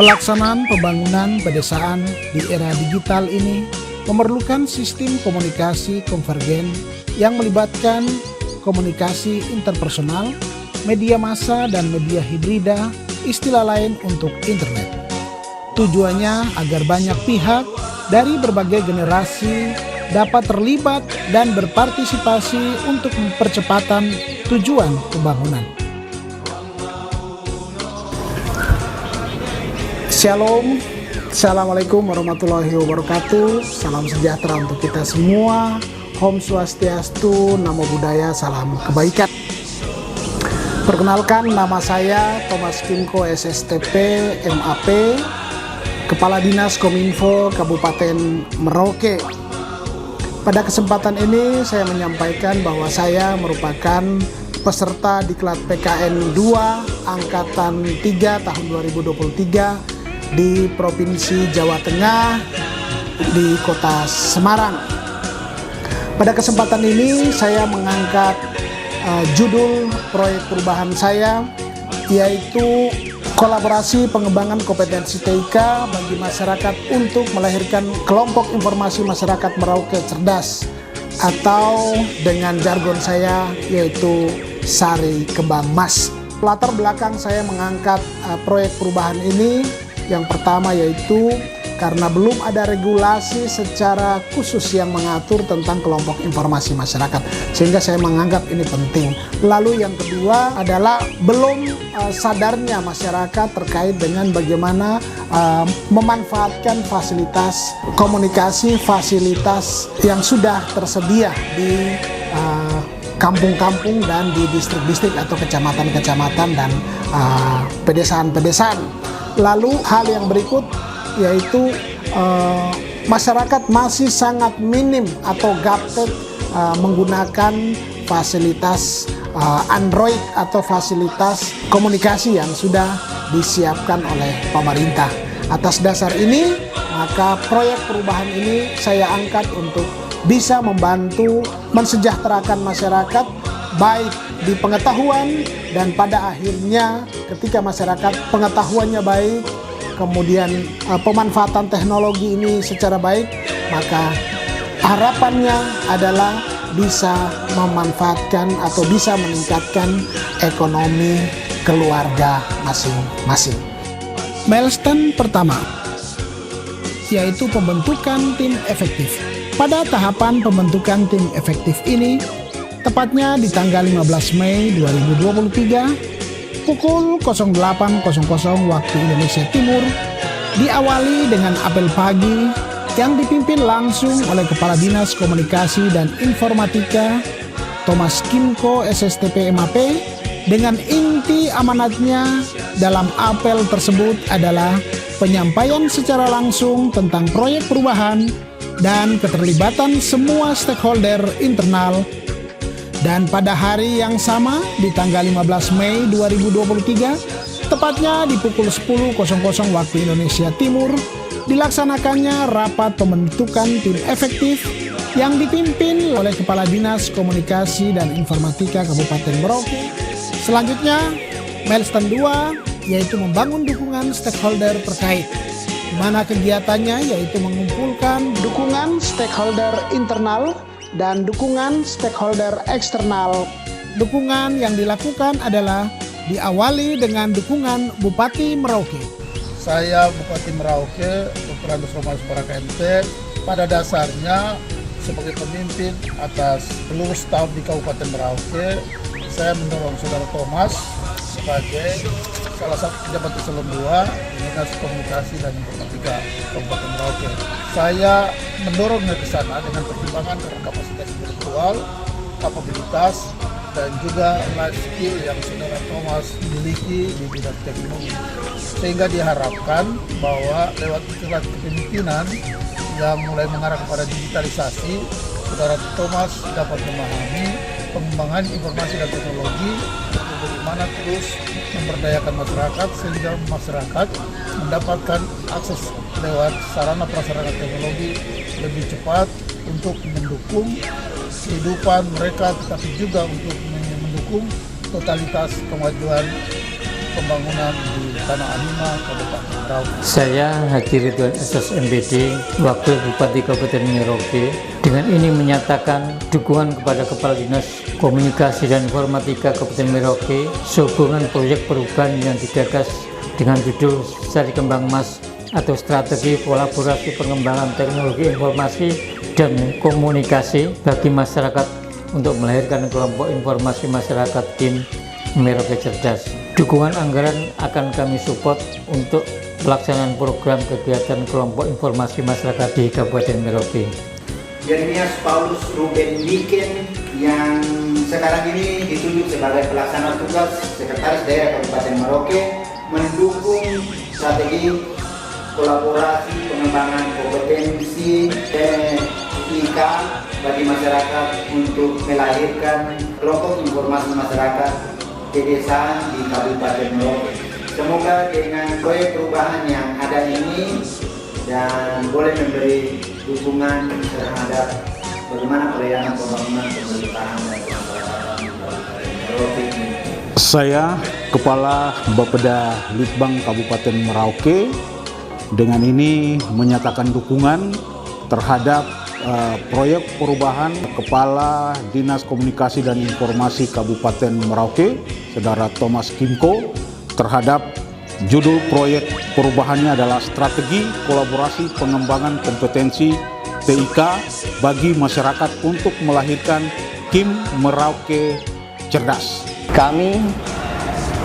Pelaksanaan pembangunan pedesaan di era digital ini memerlukan sistem komunikasi konvergen yang melibatkan komunikasi interpersonal, media massa dan media hibrida, istilah lain untuk internet. Tujuannya agar banyak pihak dari berbagai generasi dapat terlibat dan berpartisipasi untuk percepatan tujuan pembangunan. Shalom, Assalamualaikum warahmatullahi wabarakatuh. Salam sejahtera untuk kita semua. Om Swastiastu, Namo Buddhaya, salam kebaikan. Perkenalkan, nama saya Thomas Kimko SSTP MAP, Kepala Dinas Kominfo Kabupaten Merauke. Pada kesempatan ini saya menyampaikan bahwa saya merupakan peserta Diklat PKN 2 Angkatan 3 tahun 2023 di Provinsi Jawa Tengah di Kota Semarang. Pada kesempatan ini saya mengangkat judul proyek perubahan saya, yaitu kolaborasi pengembangan kompetensi TIK bagi masyarakat untuk melahirkan kelompok informasi masyarakat Merauke cerdas, atau dengan jargon saya yaitu Sari Kembang Mas. Latar belakang saya mengangkat proyek perubahan ini, yang pertama yaitu karena belum ada regulasi secara khusus yang mengatur tentang kelompok informasi masyarakat, sehingga saya menganggap ini penting. Lalu yang kedua adalah belum sadarnya masyarakat terkait dengan bagaimana memanfaatkan fasilitas komunikasi, fasilitas yang sudah tersedia di kampung-kampung dan di distrik-distrik atau kecamatan-kecamatan dan pedesaan-pedesaan. Lalu hal yang berikut yaitu masyarakat masih sangat minim atau gaptek menggunakan fasilitas Android atau fasilitas komunikasi yang sudah disiapkan oleh pemerintah. Atas dasar ini, maka proyek perubahan ini saya angkat untuk bisa membantu mensejahterakan masyarakat, baik di pengetahuan dan pada akhirnya ketika masyarakat pengetahuannya baik, kemudian pemanfaatan teknologi ini secara baik, maka harapannya adalah bisa memanfaatkan atau bisa meningkatkan ekonomi keluarga masing-masing. Milestone pertama yaitu pembentukan tim efektif. Pada tahapan pembentukan tim efektif ini, tepatnya di tanggal 15 Mei 2023 pukul 08.00 waktu Indonesia Timur, diawali dengan apel pagi yang dipimpin langsung oleh Kepala Dinas Komunikasi dan Informatika Thomas Kimko SSTP MAP, dengan inti amanatnya dalam apel tersebut adalah penyampaian secara langsung tentang proyek perubahan dan keterlibatan semua stakeholder internal. Dan pada hari yang sama, di tanggal 15 Mei 2023, tepatnya di pukul 10.00 waktu Indonesia Timur, dilaksanakannya rapat pembentukan tim efektif yang dipimpin oleh Kepala Dinas Komunikasi dan Informatika Kabupaten Merauke. Selanjutnya, milestone 2 yaitu membangun dukungan stakeholder terkait, di mana kegiatannya yaitu mengumpulkan dukungan stakeholder internal dan dukungan stakeholder eksternal. Dukungan yang dilakukan adalah diawali dengan dukungan Bupati Merauke. Saya Bupati Merauke, Dr. Andus Romanus Paraka MT, pada dasarnya sebagai pemimpin atas seluruh staf di Kabupaten Merauke, saya mendorong Saudara Thomas sebagai salah satu pejabat eselon 2 Dinas Komunikasi dan Informatika Kabupaten Merauke. Saya mendorongnya ke sana dengan pertimbangan karena kapasitas intelektual, kapabilitas, dan juga life skill yang Saudara Thomas miliki di bidang teknologi. Sehingga diharapkan bahwa lewat iklan kepemimpinan yang mulai mengarah kepada digitalisasi, Saudara Thomas dapat memahami pengembangan informasi dan teknologi, bagaimana terus memberdayakan masyarakat sehingga masyarakat mendapatkan akses lewat sarana prasarana teknologi lebih cepat untuk mendukung kehidupan mereka, tetapi juga untuk mendukung totalitas kemajuan pembangunan di Tanah Anima, Kabupaten Merauke. Saya Haji Ridwan SS MBD, Wakil Bupati Kabupaten Merauke. Dengan ini menyatakan dukungan kepada Kepala Dinas Komunikasi dan Informatika Kabupaten Merauke sehubungan proyek perubahan yang digagas dengan judul Sari Kembang Emas atau Strategi Kolaborasi Pengembangan Teknologi Informasi dan Komunikasi bagi Masyarakat untuk melahirkan kelompok informasi masyarakat KIM Merauke Cerdas. Dukungan anggaran akan kami support untuk pelaksanaan program kegiatan kelompok informasi masyarakat di Kabupaten Merauke. Jeremias Paulus Ruben Diken yang sekarang ini ditunjuk sebagai pelaksana tugas Sekretaris Daerah Kabupaten Merauke mendukung strategi kolaborasi pengembangan kompetensi TIK bagi masyarakat untuk melahirkan kelompok informasi masyarakat pedesaan di Kabupaten Merauke. Semoga dengan proyek perubahan yang ada ini dan boleh memberi dukungan terhadap bagaimana pelayanan pembangunan pemerintahan dan pemerintahan di Kabupaten Merauke. Saya Kepala Bapeda Litbang Kabupaten Merauke dengan ini menyatakan dukungan terhadap proyek perubahan Kepala Dinas Komunikasi dan Informasi Kabupaten Merauke, Saudara Thomas Kimco, terhadap judul proyek perubahannya adalah Strategi Kolaborasi Pengembangan Kompetensi TIK bagi Masyarakat untuk melahirkan KIM Merauke Cerdas. Kami,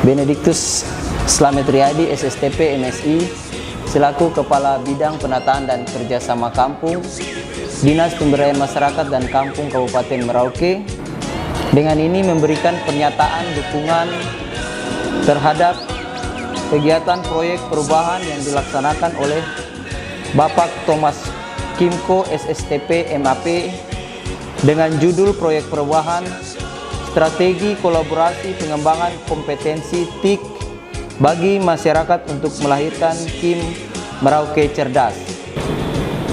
Benediktus Slamet Riyadi, SSTP MSI, selaku Kepala Bidang Penataan dan Kerjasama Kampung, Dinas Pemberdayaan Masyarakat dan Kampung Kabupaten Merauke, dengan ini memberikan pernyataan dukungan terhadap kegiatan proyek perubahan yang dilaksanakan oleh Bapak Thomas Kimco SSTP MAP dengan judul proyek perubahan Strategi Kolaborasi Pengembangan Kompetensi TIK bagi masyarakat untuk melahirkan KIM Merauke Cerdas.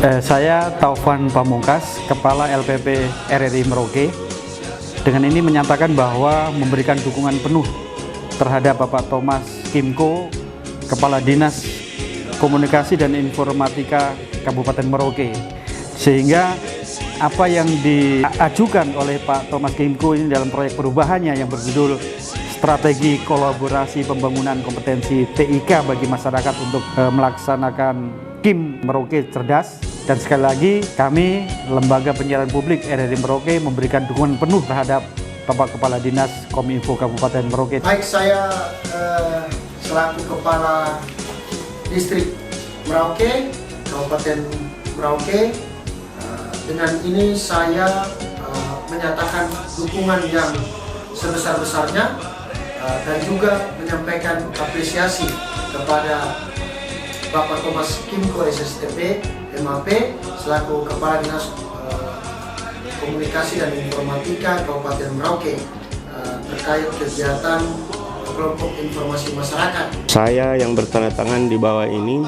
Saya Taufan Pamungkas, Kepala LPP RRI Merauke. Dengan ini menyatakan bahwa memberikan dukungan penuh terhadap Bapak Thomas Kimco, Kepala Dinas Komunikasi dan Informatika Kabupaten Merauke. Sehingga apa yang diajukan oleh Pak Thomas Kimco ini dalam proyek perubahannya yang berjudul Strategi Kolaborasi Pembangunan Kompetensi TIK bagi masyarakat untuk melaksanakan KIM Merauke Cerdas. Dan sekali lagi kami Lembaga Penyiaran Publik RRI Merauke memberikan dukungan penuh terhadap Bapak Kepala Dinas Kominfo Kabupaten Merauke. Baik, saya selaku Kepala Distrik Merauke, Kabupaten Merauke, dengan ini saya menyatakan dukungan yang sebesar-besarnya dan juga menyampaikan apresiasi kepada Bapak Thomas Kimco SSTP MAP selaku Kepala Dinas Komunikasi dan Informatika Kabupaten Merauke terkait kegiatan kelompok informasi masyarakat. Saya yang bertanda tangan di bawah ini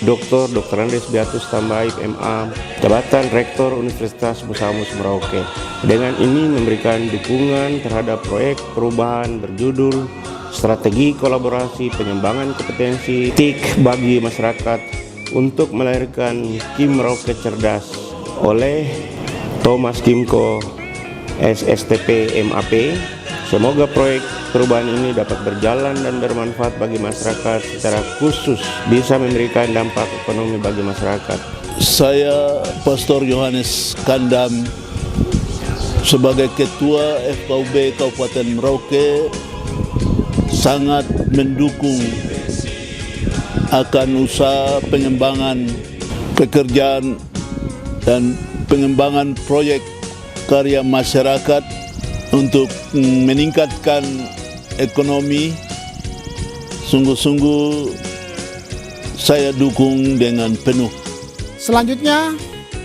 Dr. Andes Beatus Tambaib MA, Jabatan Rektor Universitas Musamus Merauke. Dengan ini memberikan dukungan terhadap proyek perubahan berjudul Strategi Kolaborasi Pengembangan Kompetensi TIK bagi Masyarakat untuk melahirkan KIM Merauke Cerdas oleh Thomas Kimco SSTP MAP. Semoga proyek perubahan ini dapat berjalan dan bermanfaat bagi masyarakat, secara khusus bisa memberikan dampak ekonomi bagi masyarakat. Saya Pastor Yohanes Kandam sebagai Ketua FKUB Kabupaten Merauke sangat mendukung akan usaha pengembangan pekerjaan dan pengembangan proyek karya masyarakat untuk meningkatkan ekonomi. Sungguh-sungguh saya dukung dengan penuh. Selanjutnya,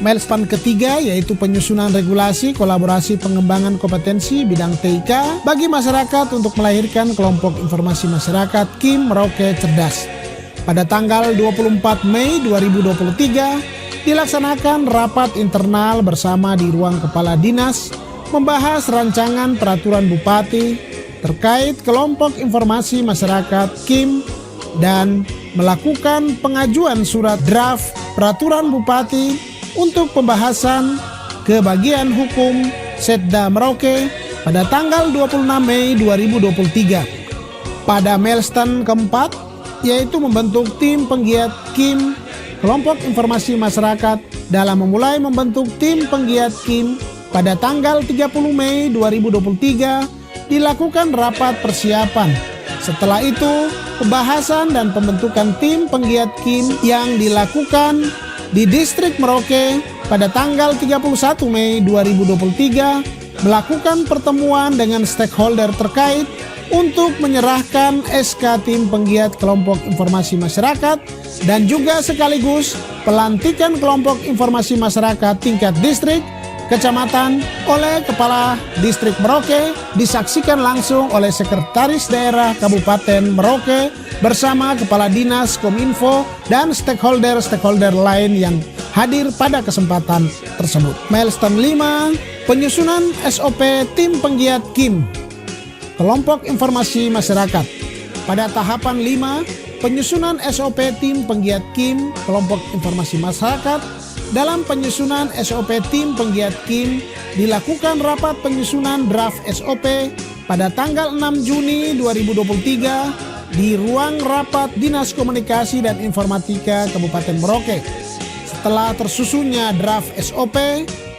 milestone ketiga yaitu penyusunan regulasi kolaborasi pengembangan kompetensi bidang TIK bagi masyarakat untuk melahirkan kelompok informasi masyarakat KIM Merauke Cerdas. Pada tanggal 24 Mei 2023 dilaksanakan rapat internal bersama di ruang Kepala Dinas membahas rancangan peraturan Bupati terkait kelompok informasi masyarakat KIM dan melakukan pengajuan surat draft peraturan bupati untuk pembahasan ke bagian hukum Setda Merauke pada tanggal 26 Mei 2023. Pada milestone keempat, yaitu membentuk tim penggiat KIM kelompok informasi masyarakat dalam memulai membentuk tim penggiat KIM pada tanggal 30 Mei 2023 dilakukan rapat persiapan. Setelah itu, pembahasan dan pembentukan tim penggiat KIM yang dilakukan di Distrik Merauke pada tanggal 31 Mei 2023 melakukan pertemuan dengan stakeholder terkait untuk menyerahkan SK tim penggiat kelompok informasi masyarakat dan juga sekaligus pelantikan kelompok informasi masyarakat tingkat distrik kecamatan oleh Kepala Distrik Merauke disaksikan langsung oleh Sekretaris Daerah Kabupaten Merauke bersama Kepala Dinas Kominfo dan stakeholder lain yang hadir pada kesempatan tersebut. Milestone 5, penyusunan SOP tim penggiat KIM kelompok informasi masyarakat. Pada tahapan 5, penyusunan SOP tim penggiat KIM kelompok informasi masyarakat. Dalam penyusunan SOP tim penggiat KIM dilakukan rapat penyusunan draft SOP pada tanggal 6 Juni 2023 di ruang rapat Dinas Komunikasi dan Informatika Kabupaten Merauke. Setelah tersusunnya draft SOP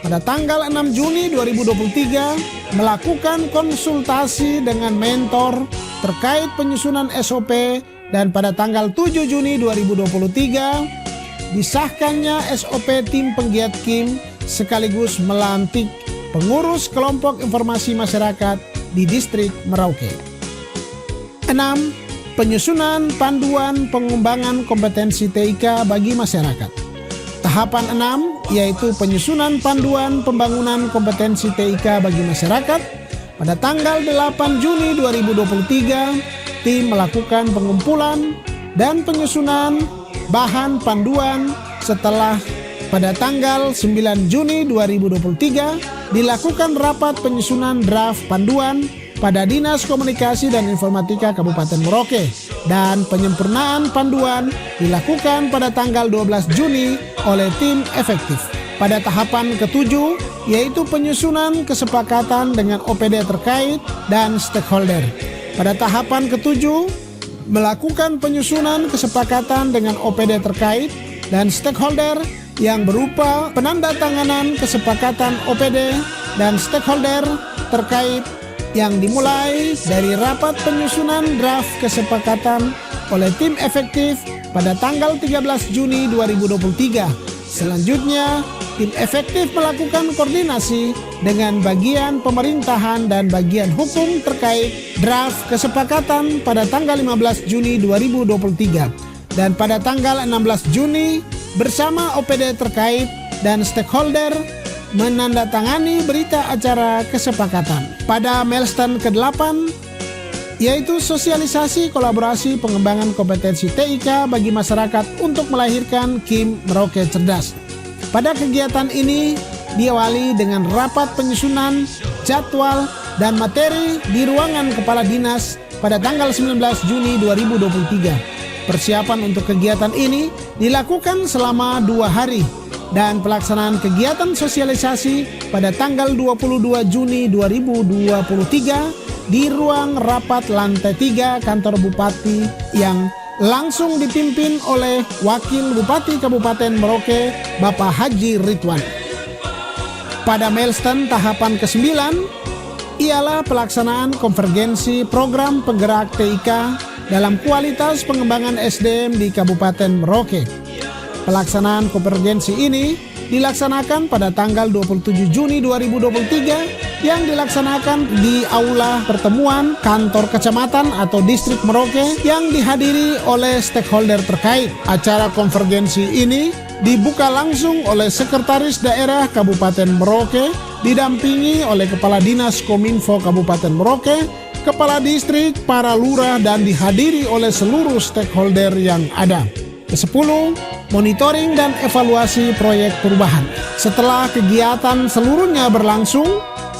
pada tanggal 6 Juni 2023 melakukan konsultasi dengan mentor terkait penyusunan SOP dan pada tanggal 7 Juni 2023 disahkannya SOP tim penggiat KIM sekaligus melantik pengurus kelompok informasi masyarakat di Distrik Merauke. 6. Penyusunan panduan pengembangan kompetensi TIK bagi masyarakat. Tahapan 6 yaitu penyusunan panduan pembangunan kompetensi TIK bagi masyarakat. Pada tanggal 8 Juni 2023, tim melakukan pengumpulan dan penyusunan bahan panduan setelah pada tanggal 9 Juni 2023 dilakukan rapat penyusunan draft panduan pada Dinas Komunikasi dan Informatika Kabupaten Merauke dan penyempurnaan panduan dilakukan pada tanggal 12 Juni oleh tim efektif. Pada tahapan ketujuh yaitu penyusunan kesepakatan dengan OPD terkait dan stakeholder. Pada tahapan ketujuh melakukan penyusunan kesepakatan dengan OPD terkait dan stakeholder yang berupa penandatanganan kesepakatan OPD dan stakeholder terkait yang dimulai dari rapat penyusunan draft kesepakatan oleh tim efektif pada tanggal 13 Juni 2023. Selanjutnya, tim efektif melakukan koordinasi dengan bagian pemerintahan dan bagian hukum terkait draft kesepakatan pada tanggal 15 Juni 2023 dan pada tanggal 16 Juni bersama OPD terkait dan stakeholder menandatangani berita acara kesepakatan. Pada milestone ke-8 yaitu sosialisasi kolaborasi pengembangan kompetensi TIK bagi masyarakat untuk melahirkan KIM Merauke Cerdas. Pada kegiatan ini diawali dengan rapat penyusunan jadwal dan materi di ruangan Kepala Dinas pada tanggal 19 Juni 2023. Persiapan untuk kegiatan ini dilakukan selama 2 hari dan pelaksanaan kegiatan sosialisasi pada tanggal 22 Juni 2023 di ruang rapat lantai 3 kantor Bupati yang langsung dipimpin oleh Wakil Bupati Kabupaten Merauke, Bapak Haji Ridwan. Pada milestone tahapan ke-9 ialah pelaksanaan konvergensi program penggerak TIK dalam kualitas pengembangan SDM di Kabupaten Merauke. Pelaksanaan konvergensi ini dilaksanakan pada tanggal 27 Juni 2023 yang dilaksanakan di Aula Pertemuan Kantor Kecamatan atau Distrik Merauke yang dihadiri oleh stakeholder terkait. Acara konvergensi ini dibuka langsung oleh Sekretaris Daerah Kabupaten Merauke didampingi oleh Kepala Dinas Kominfo Kabupaten Merauke, Kepala Distrik, para lurah dan dihadiri oleh seluruh stakeholder yang ada. Ke-10, monitoring dan evaluasi proyek perubahan. Setelah kegiatan seluruhnya berlangsung,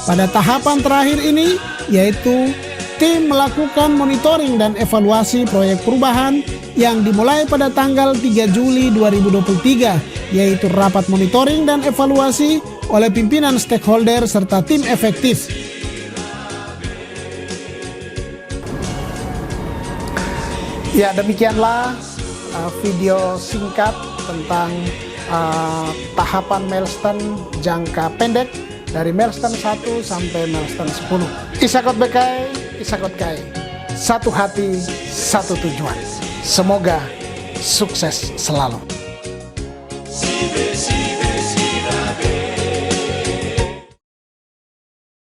pada tahapan terakhir ini yaitu tim melakukan monitoring dan evaluasi proyek perubahan yang dimulai pada tanggal 3 Juli 2023, yaitu rapat monitoring dan evaluasi oleh pimpinan stakeholder serta tim efektif. Ya, demikianlah video singkat tentang tahapan milestone jangka pendek dari milestone 1 sampai milestone 10. Isakot Bekai, Isakot Kai. Satu hati, satu tujuan. Semoga sukses selalu.